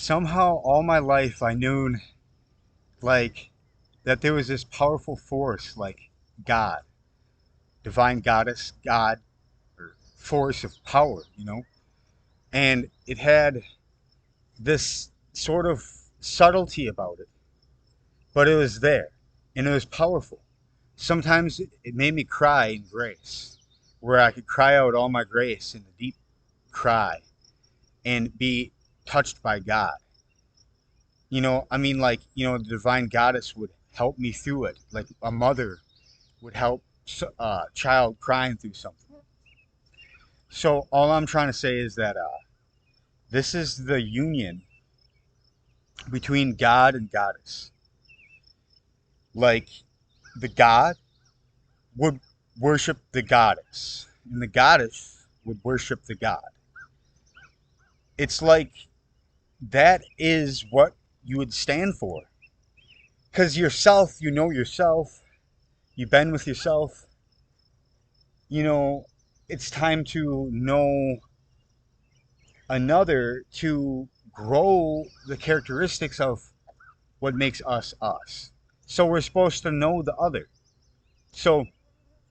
somehow all my life I knew like that there was this powerful force like God, divine goddess, God, or force of power, and it had this sort of subtlety about it, but it was there and it was powerful. Sometimes it made me cry in grace, where I could cry out all my grace in a deep cry and be touched by God. I mean, like, the divine goddess would help me through it, like a mother would help a child crying through something. So all I'm trying to say is that this is the union between God and goddess. Like the God would worship the goddess, and the goddess would worship the God. It's like that is what you would stand for. Because yourself, you know yourself, you've been with yourself, you know, it's time to know another to grow the characteristics of what makes us us. So we're supposed to know the other. So,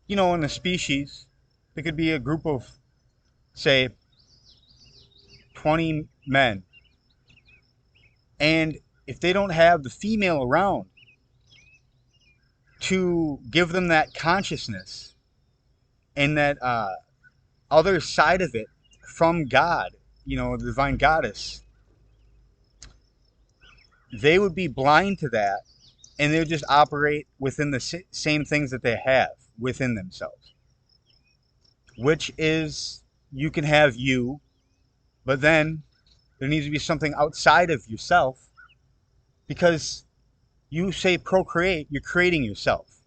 in a species, there could be a group of, say, 20 men. And if they don't have the female around to give them that consciousness and that other side of it from God, the divine goddess, they would be blind to that and they would just operate within the same things that they have within themselves, which is you can have you, but then there needs to be something outside of yourself because you say procreate, you're creating yourself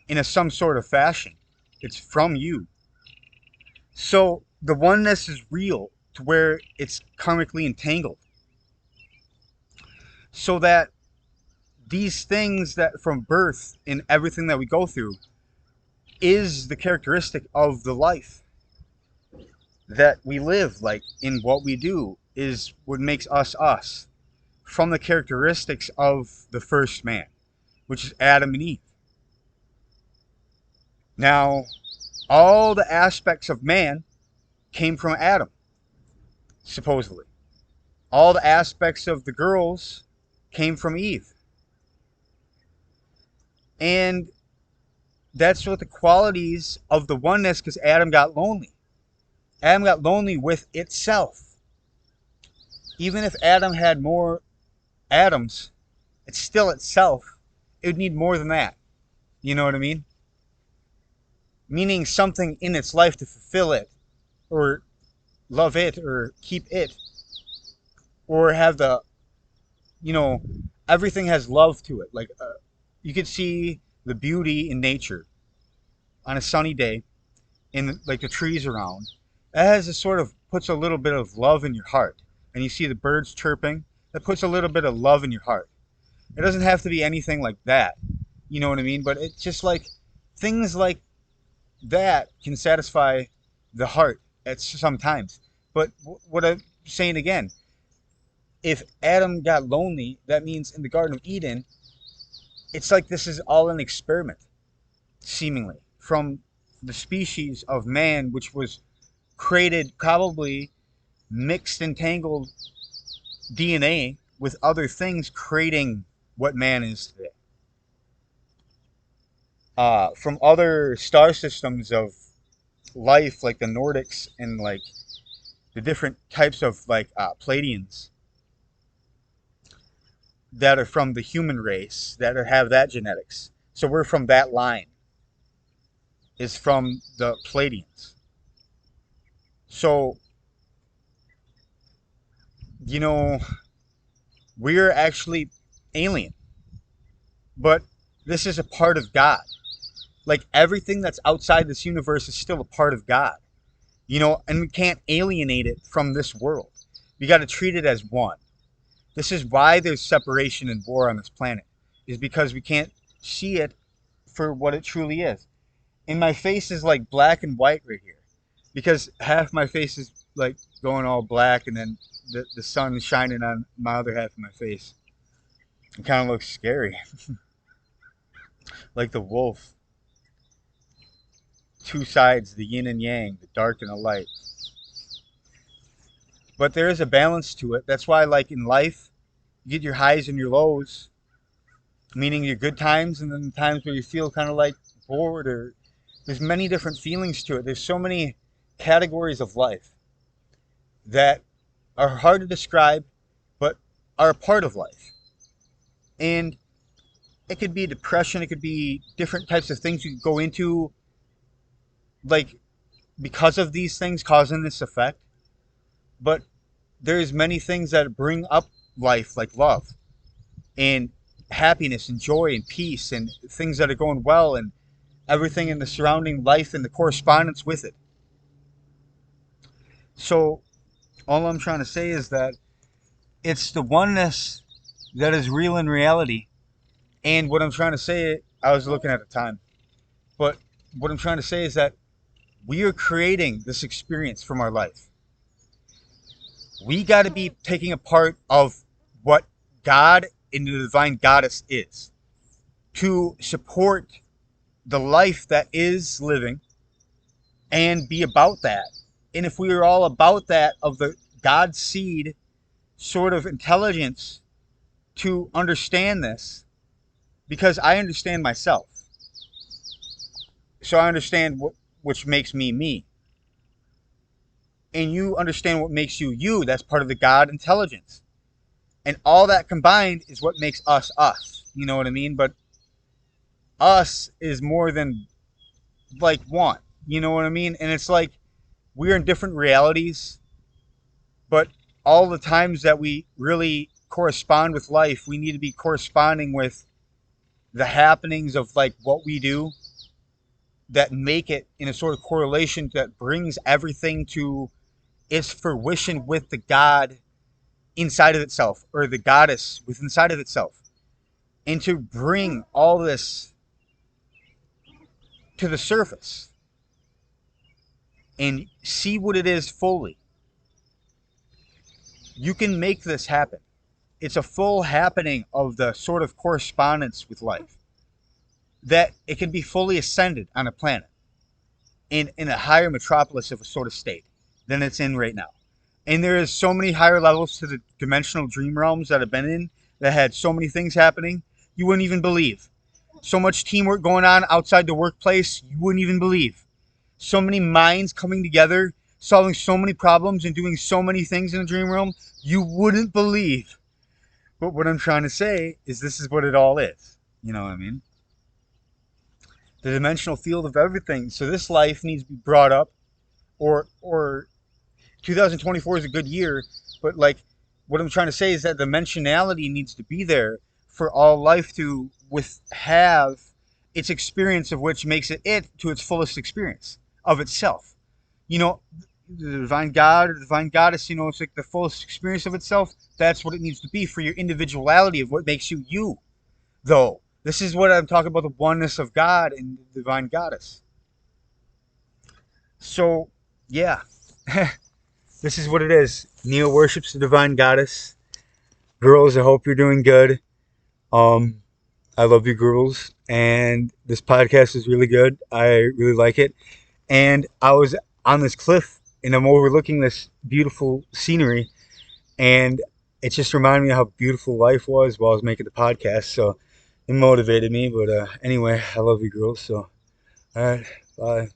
in some sort of fashion. It's from you. So the oneness is real to where it's karmically entangled. So that these things that from birth and everything that we go through is the characteristic of the life that we live, like in what we do is what makes us us from the characteristics of the first man, which is Adam and Eve. Now, all the aspects of man came from Adam, supposedly. All the aspects of the girls came from Eve. And that's what the qualities of the oneness, because Adam got lonely. Adam got lonely with itself. Even if Adam had more atoms, it's still itself. It would need more than that. You know what I mean? Meaning something in its life to fulfill it, or love it, or keep it, or have the, you know, everything has love to it. Like you could see the beauty in nature on a sunny day, in like the trees around. That has a sort of puts a little bit of love in your heart, and you see the birds chirping. That puts a little bit of love in your heart. It doesn't have to be anything like that. You know what I mean? But it's just like things like that can satisfy the heart at sometimes. But what I'm saying again, if Adam got lonely, that means in the Garden of Eden, it's like this is all an experiment, seemingly, from the species of man, which was created probably mixed, entangled DNA with other things, creating what man is today. From other star systems of life, like the Nordics and like the different types of like Pleiadians that are from the human race that have that genetics. So we're from that line. Is from the Pleiadians. So you know we're actually alien, but this is a part of God. Like everything that's outside this universe is still a part of God. And we can't alienate it from this world. We got to treat it as one. This is why there's separation and war on this planet, is because we can't see it for what it truly is. And my face is like black and white right here. because half my face is like going all black, and then the sun is shining on my other half of my face. It kind of looks scary, like the wolf. Two sides, the yin and yang, the dark and the light. But there is a balance to it. That's why, like in life, you get your highs and your lows, meaning your good times and then the times where you feel kind of like bored, or there's many different feelings to it. There's so many categories of life that are hard to describe, but are a part of life. And it could be depression, it could be different types of things you could go into, like because of these things causing this effect. But there's many things that bring up life, like love and happiness and joy and peace and things that are going well, and everything in the surrounding life and the correspondence with it. So all I'm trying to say is that it's the oneness that is real in reality. And what I'm trying to say, I was looking at the time, but what I'm trying to say is that we are creating this experience from our life. We got to be taking a part of what God and the divine goddess is to support the life that is living and be about that. And if we are all about that, of the God seed sort of intelligence, to understand this, because I understand myself. So I understand which makes me me. And you understand what makes you you. That's part of the God intelligence. And all that combined is what makes us us. You know what I mean? But us is more than like one. You know what I mean? And it's like we're in different realities, but all the times that we really correspond with life, we need to be corresponding with the happenings of like what we do that make it in a sort of correlation that brings everything to its fruition with the God inside of itself, or the goddess within inside of itself, and to bring all this to the surface and see what it is fully. You can make this happen. It's a full happening of the sort of correspondence with life, that it can be fully ascended on a planet in a higher metropolis of a sort of state than it's in right now. And there is so many higher levels to the dimensional dream realms that I've been in that had so many things happening you wouldn't even believe. So much teamwork going on outside the workplace you wouldn't even believe. So many minds coming together, solving so many problems and doing so many things in the dream realm you wouldn't believe. But what I'm trying to say is this is what it all is. You know what I mean? The dimensional field of everything. So this life needs to be brought up, or 2024 is a good year, but like what I'm trying to say is that dimensionality needs to be there for all life to have its experience, of which makes it to its fullest experience of itself. You know, the divine God or the divine goddess, you know, it's like the fullest experience of itself. That's what it needs to be for your individuality of what makes you you. Though, this is what I'm talking about, the oneness of God and the divine goddess. So, yeah. This is what it is. Neo worships the divine goddess. Girls, I hope you're doing good. I love you, girls. And this podcast is really good. I really like it. And I was on this cliff and I'm overlooking this beautiful scenery. And it just reminded me of how beautiful life was while I was making the podcast. So it motivated me. But anyway, I love you, girls. So, all right. Bye.